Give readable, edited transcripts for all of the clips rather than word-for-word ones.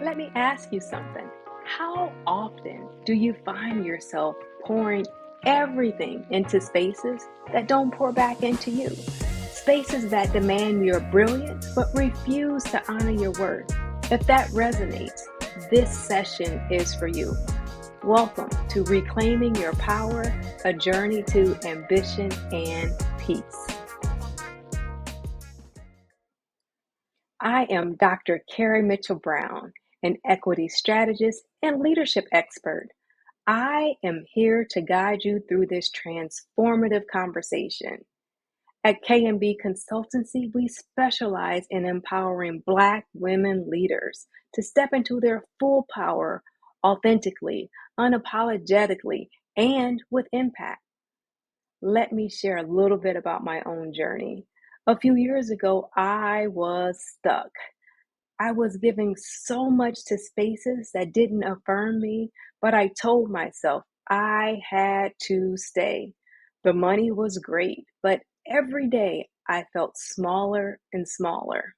Let me ask you something. How often do you find yourself pouring everything into spaces that don't pour back into you? Spaces that demand your brilliance but refuse to honor your worth. If that resonates, this session is for you. Welcome to Reclaiming Your Power, a journey to ambition and peace. I am Dr. Kerry Mitchell Brown, an equity strategist and leadership expert. I am here to guide you through this transformative conversation. At K&B Consultancy, we specialize in empowering Black women leaders to step into their full power authentically, unapologetically, and with impact. Let me share a little bit about my own journey. A few years ago, I was stuck. I was giving so much to spaces that didn't affirm me, but I told myself I had to stay. The money was great, but every day I felt smaller and smaller.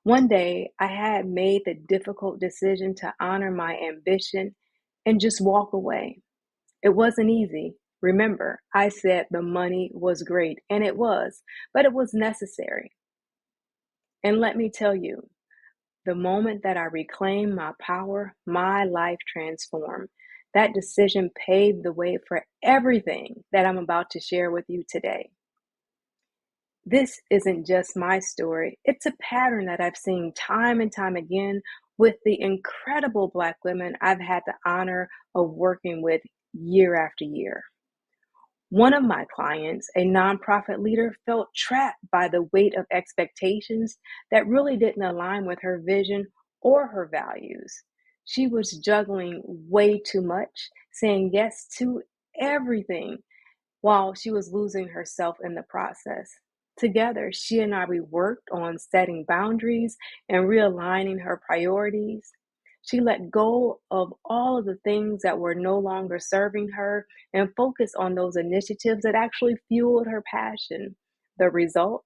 One day I had made the difficult decision to honor my ambition and just walk away. It wasn't easy. Remember, I said the money was great, and it was, but it was necessary. And let me tell you, the moment that I reclaimed my power, my life transformed. That decision paved the way for everything that I'm about to share with you today. This isn't just my story, it's a pattern that I've seen time and time again with the incredible Black women I've had the honor of working with year after year. One of my clients, a nonprofit leader, felt trapped by the weight of expectations that really didn't align with her vision or her values. She was juggling way too much, saying yes to everything while she was losing herself in the process. Together, she and I, we worked on setting boundaries and realigning her priorities. She let go of all of the things that were no longer serving her and focused on those initiatives that actually fueled her passion. The result?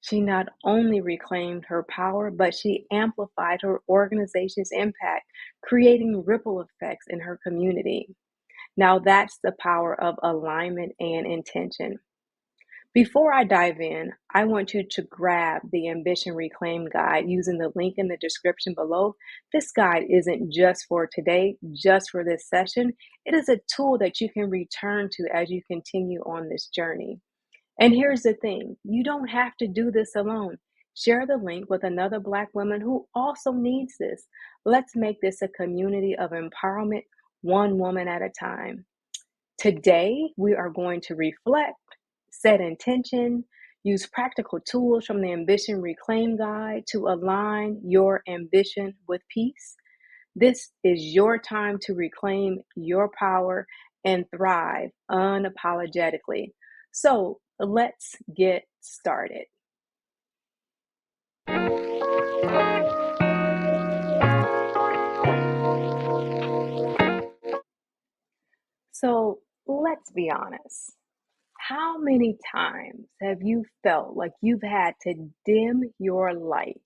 She not only reclaimed her power, but she amplified her organization's impact, creating ripple effects in her community. Now, that's the power of alignment and intention. Before I dive in, I want you to grab the Ambition Reclaim Guide using the link in the description below. This guide isn't just for today, just for this session. It is a tool that you can return to as you continue on this journey. And here's the thing, you don't have to do this alone. Share the link with another Black woman who also needs this. Let's make this a community of empowerment, one woman at a time. Today, we are going to reflect, set intention, use practical tools from the Ambition Reclaim Guide to align your ambition with peace. This is your time to reclaim your power and thrive unapologetically. So let's get started. So let's be honest. How many times have you felt like you've had to dim your light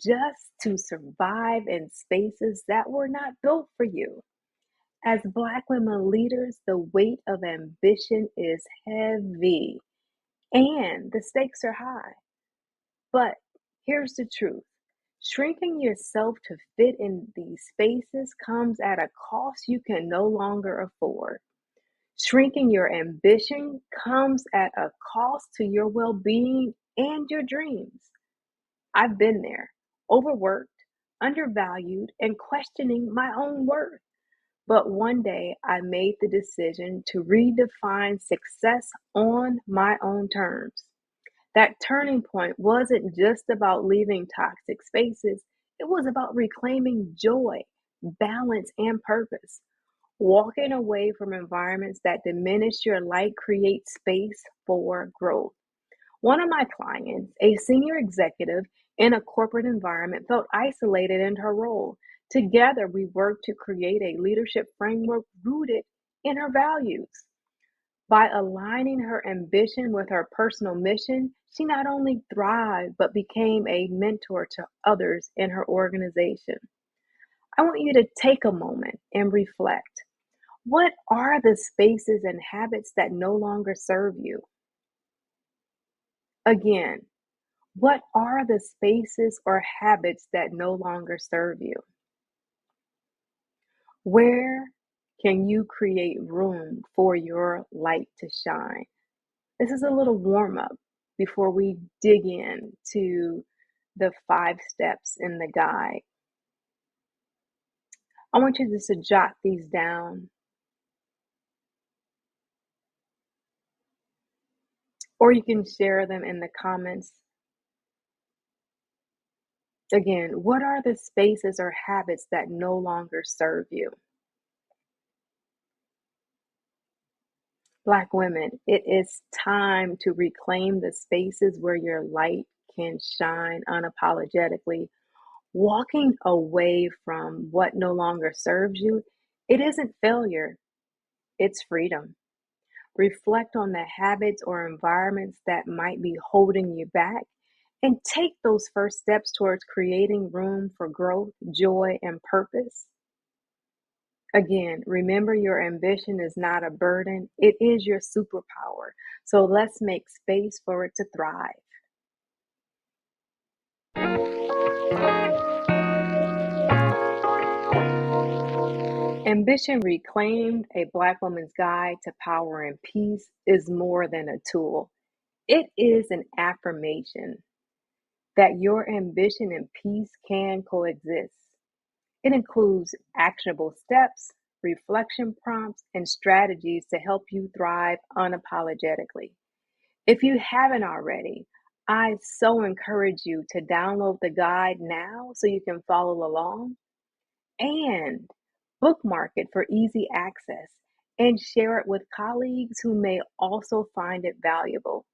just to survive in spaces that were not built for you? As Black women leaders, the weight of ambition is heavy and the stakes are high. But here's the truth. Shrinking yourself to fit in these spaces comes at a cost you can no longer afford. Shrinking your ambition comes at a cost to your well being and your dreams. I've been there, overworked, undervalued, and questioning my own worth. But one day I made the decision to redefine success on my own terms. That turning point wasn't just about leaving toxic spaces, it was about reclaiming joy, balance, and purpose. Walking away from environments that diminish your light creates space for growth. One of my clients, a senior executive in a corporate environment, felt isolated in her role. Together, we worked to create a leadership framework rooted in her values. By aligning her ambition with her personal mission, she not only thrived, but became a mentor to others in her organization. I want you to take a moment and reflect. What are the spaces and habits that no longer serve you? Again, what are the spaces or habits that no longer serve you? Where can you create room for your light to shine? This is a little warm up before we dig in to the 5 steps in the guide. I want you just to jot these down, or you can share them in the comments. Again, what are the spaces or habits that no longer serve you? Black women, it is time to reclaim the spaces where your light can shine unapologetically. Walking away from what no longer serves you, it isn't failure, it's freedom. Reflect on the habits or environments that might be holding you back and take those first steps towards creating room for growth, joy, and purpose. Again, remember your ambition is not a burden, it is your superpower. So let's make space for it to thrive. Ambition Reclaimed, a Black woman's guide to power and peace, is more than a tool. It is an affirmation that your ambition and peace can coexist. It includes actionable steps, reflection prompts, and strategies to help you thrive unapologetically. If you haven't already, I so encourage you to download the guide now so you can follow along and bookmark it for easy access and share it with colleagues who may also find it valuable.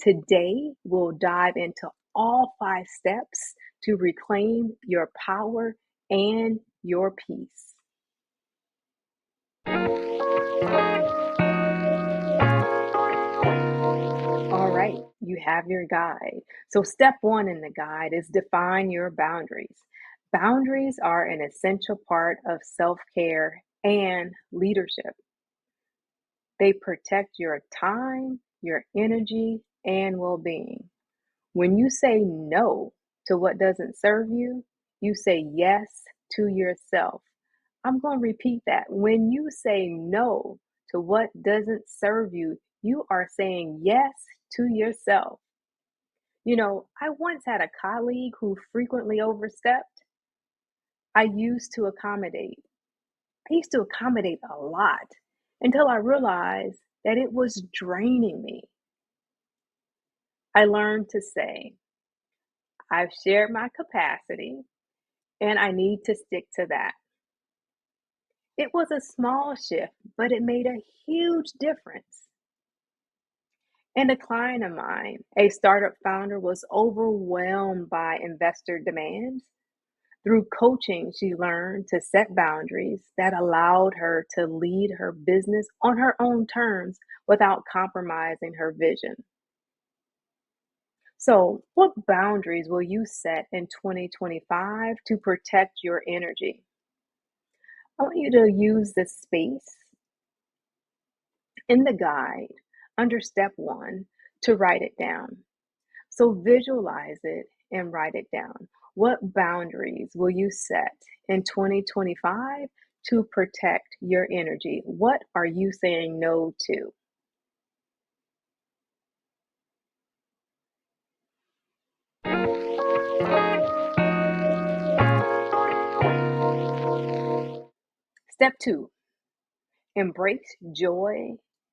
Today, we'll dive into all 5 steps to reclaim your power and your peace. All right, you have your guide. So, step 1 in the guide is define your boundaries. Boundaries are an essential part of self care and leadership. They protect your time, your energy, and well being. When you say no to what doesn't serve you, you say yes to yourself. I'm going to repeat that. When you say no to what doesn't serve you, you are saying yes to yourself. I once had a colleague who frequently overstepped. I used to accommodate. I used to accommodate a lot until I realized that it was draining me. I learned to say, I've shared my capacity and I need to stick to that. It was a small shift, but it made a huge difference. And a client of mine, a startup founder, was overwhelmed by investor demands. Through coaching, she learned to set boundaries that allowed her to lead her business on her own terms without compromising her vision. So, what boundaries will you set in 2025 to protect your energy? I want you to use the space in the guide under step 1 to write it down. So, visualize it and write it down. What boundaries will you set in 2025 to protect your energy? What are you saying no to? Step 2, embrace joy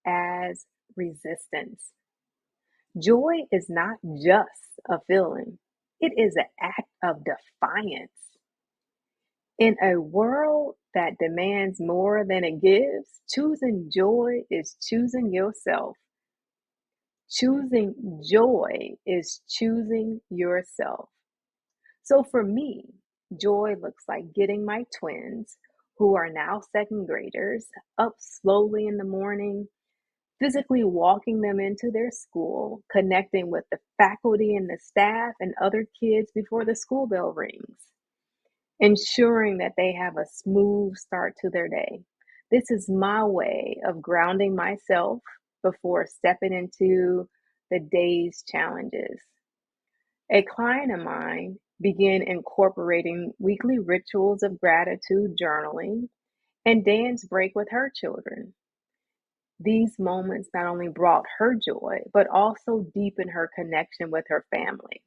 as resistance. Joy is not just a feeling, it is an act of defiance. In a world that demands more than it gives, choosing joy is choosing yourself. Choosing joy is choosing yourself. So for me, joy looks like getting my twins, who are now second graders, up slowly in the morning, physically walking them into their school, connecting with the faculty and the staff and other kids before the school bell rings. ensuring that they have a smooth start to their day. This is my way of grounding myself before stepping into the day's challenges. A client of mine began incorporating weekly rituals of gratitude journaling and dance break with her children. These moments not only brought her joy, but also deepened her connection with her family.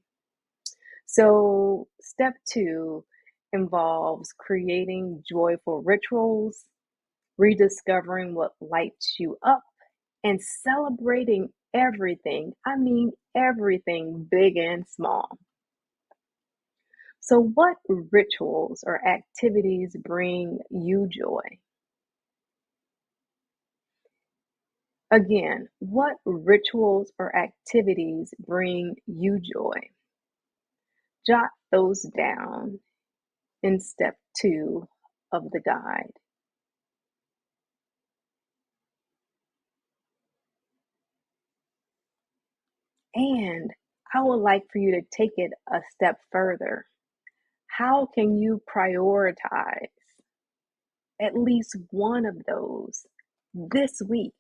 So, step two involves creating joyful rituals, rediscovering what lights you up, and celebrating everything. I mean, everything, big and small. So, what rituals or activities bring you joy? Again, what rituals or activities bring you joy? Jot those down in step two of the guide. And I would like for you to take it a step further. How can you prioritize at least one of those this week?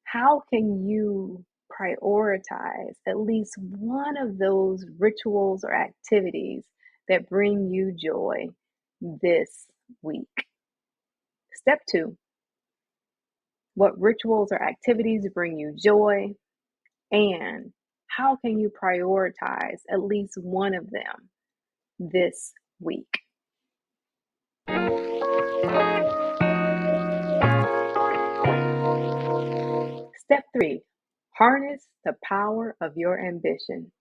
How can you prioritize at least one of those rituals or activities that bring you joy this week? Step two, what rituals or activities bring you joy? And how can you prioritize at least one of them this week? Step three, harness the power of your ambition.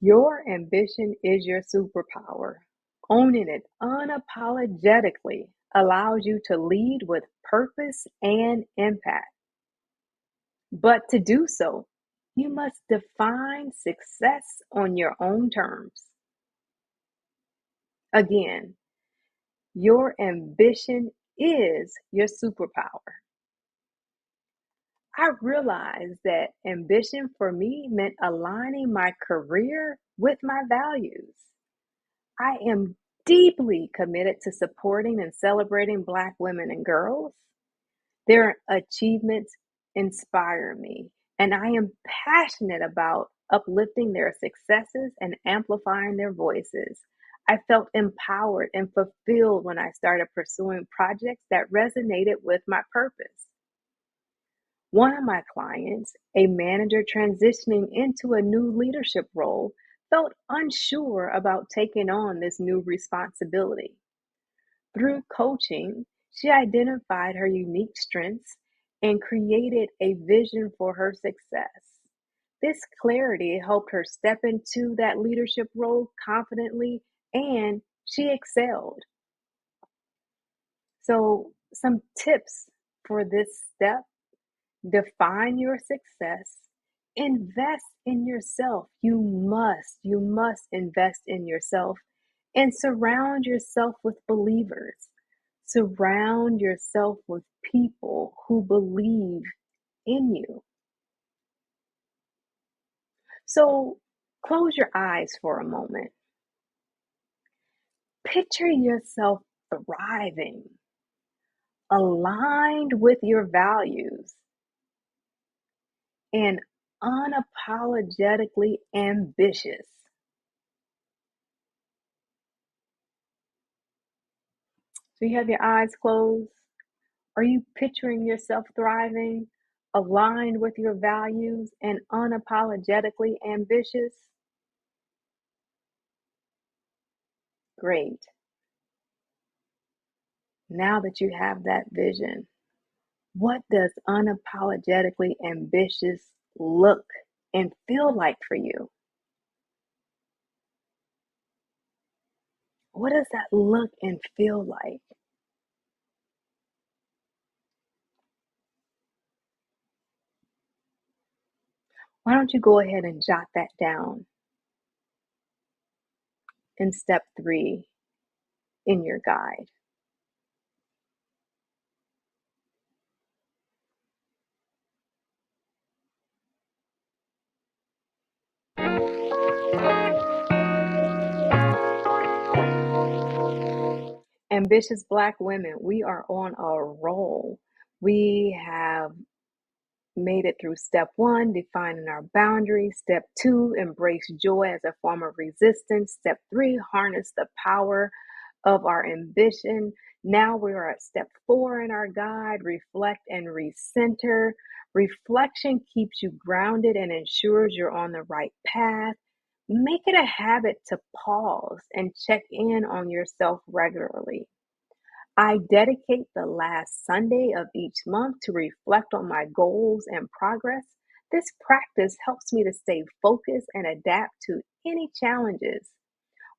Your ambition is your superpower. Owning it unapologetically allows you to lead with purpose and impact. But to do so, you must define success on your own terms. Again, your ambition is your superpower. I realized that ambition for me meant aligning my career with my values. I am deeply committed to supporting and celebrating Black women and girls. Their achievements inspire me, and I am passionate about uplifting their successes and amplifying their voices. I felt empowered and fulfilled when I started pursuing projects that resonated with my purpose. One of my clients, a manager transitioning into a new leadership role, felt unsure about taking on this new responsibility. Through coaching, she identified her unique strengths and created a vision for her success. This clarity helped her step into that leadership role confidently and she excelled. So, some tips for this step: define your success, invest in yourself. You must invest in yourself and surround yourself with believers. Surround yourself with people who believe in you. So close your eyes for a moment. Picture yourself thriving, aligned with your values, and unapologetically ambitious. So you have your eyes closed. Are you picturing yourself thriving, aligned with your values, and unapologetically ambitious? Great. Now that you have that vision, what does unapologetically ambitious look and feel like for you? What does that look and feel like? Why don't you go ahead and jot that down in step three in your guide? Ambitious Black women, we are on a roll. We have made it through step one, defining our boundaries. Step two, embrace joy as a form of resistance. Step three, harness the power of our ambition. Now we are at step four in our guide, reflect and recenter. Reflection keeps you grounded and ensures you're on the right path. Make it a habit to pause and check in on yourself regularly. I dedicate the last Sunday of each month to reflect on my goals and progress. This practice helps me to stay focused and adapt to any challenges.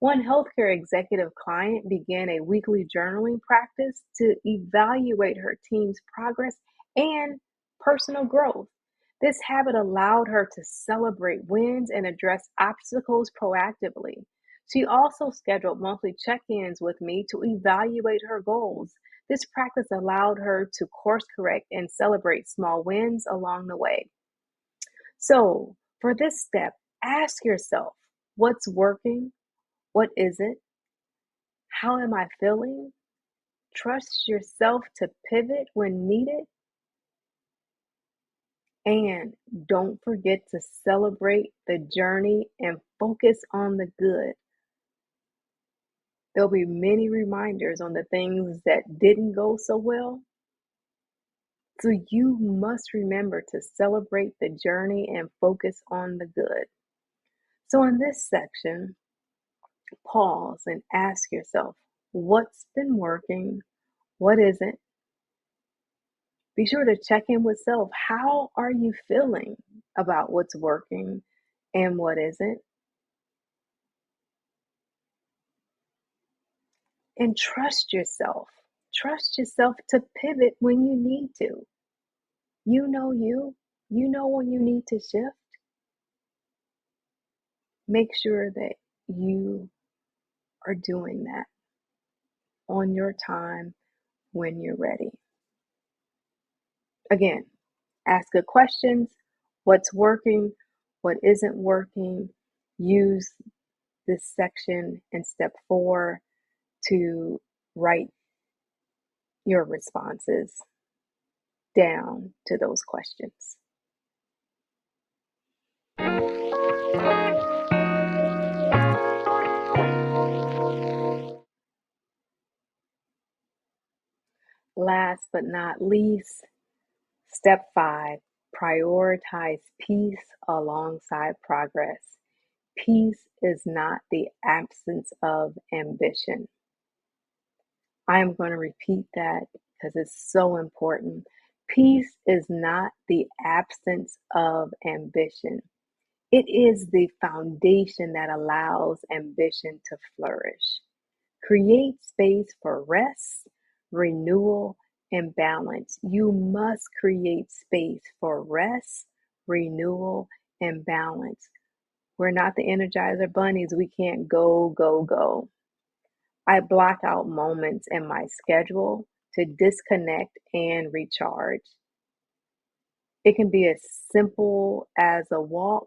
One healthcare executive client began a weekly journaling practice to evaluate her team's progress and personal growth. This habit allowed her to celebrate wins and address obstacles proactively. She also scheduled monthly check ins with me to evaluate her goals. This practice allowed her to course correct and celebrate small wins along the way. So, for this step, ask yourself what's working? What is it? How am I feeling? Trust yourself to pivot when needed. And don't forget to celebrate the journey and focus on the good. There'll be many reminders on the things that didn't go so well. So you must remember to celebrate the journey and focus on the good. So in this section, pause and ask yourself, what's been working? What isn't? Be sure to check in with self. How are you feeling about what's working and what isn't? And trust yourself. Trust yourself to pivot when you need to. You know you. You know when you need to shift. Make sure that you are doing that on your time when you're ready. Again, ask good questions. What's working? What isn't working? Use this section in step 4 to write your responses down to those questions. Last but not least, step 5, prioritize peace alongside progress. Peace is not the absence of ambition. I am going to repeat that because it's so important. Peace is not the absence of ambition. It is the foundation that allows ambition to flourish. Create space for rest, renewal, and balance. You must create space for rest, renewal, and balance. We're not the Energizer bunnies. We can't go, go, go. I block out moments in my schedule to disconnect and recharge. It can be as simple as a walk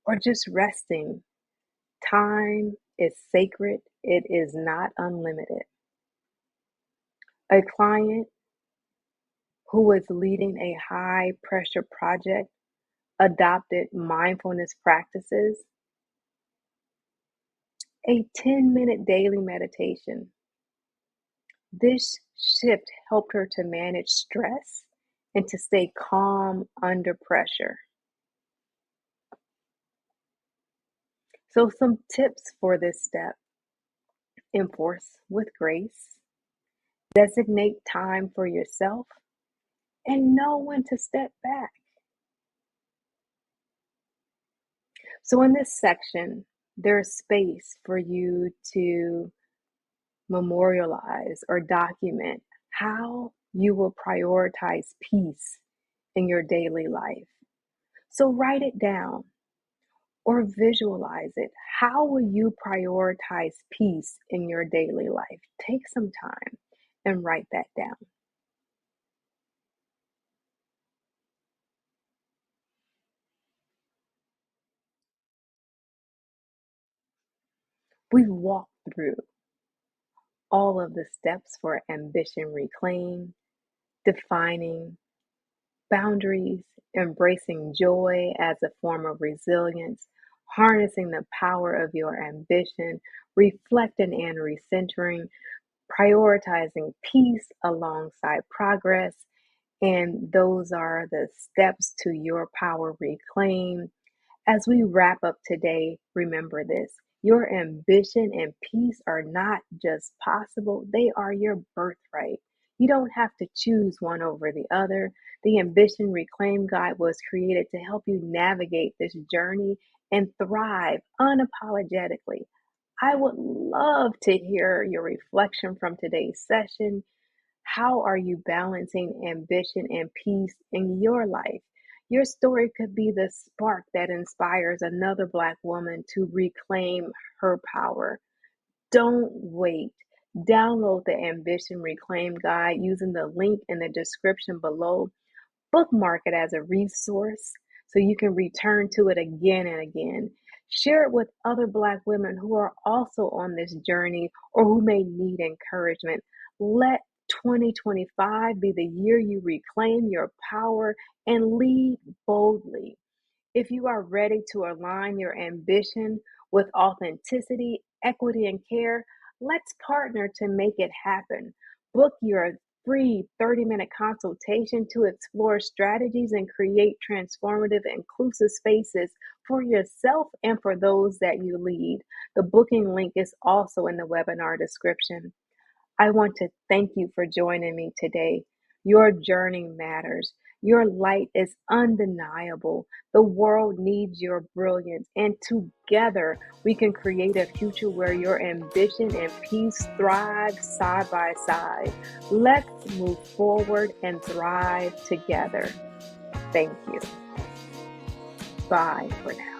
or just resting. Time is sacred, it is not unlimited. A client who is leading a high pressure project adopted mindfulness practices, a 10-minute daily meditation. This shift helped her to manage stress and to stay calm under pressure. So, some tips for this step: enforce with grace, designate time for yourself, and know when to step back. So, in this section, there's space for you to memorialize or document how you will prioritize peace in your daily life. So, write it down or visualize it. How will you prioritize peace in your daily life? Take some time and write that down. We've walked through all of the steps for ambition reclaimed, defining boundaries, embracing joy as a form of resilience, harnessing the power of your ambition, reflecting and recentering, prioritizing peace alongside progress. And those are the steps to your power reclaim. As we wrap up today, remember this: your ambition and peace are not just possible, they are your birthright. You don't have to choose one over the other. The Ambition Reclaim Guide was created to help you navigate this journey and thrive unapologetically. I would love to hear your reflection from today's session. How are you balancing ambition and peace in your life? Your story could be the spark that inspires another Black woman to reclaim her power. Don't wait. Download the Ambition Reclaim Guide using the link in the description below. Bookmark it as a resource so you can return to it again and again. Share it with other Black women who are also on this journey or who may need encouragement. Let 2025 be the year you reclaim your power and lead boldly. If you are ready to align your ambition with authenticity, equity, and care, let's partner to make it happen. Book your free 30-minute consultation to explore strategies and create transformative, inclusive spaces for yourself and for those that you lead. The booking link is also in the webinar description. I want to thank you for joining me today. Your journey matters. Your light is undeniable. The world needs your brilliance, and together we can create a future where your ambition and peace thrive side by side. Let's move forward and thrive together. Thank you. Bye for now.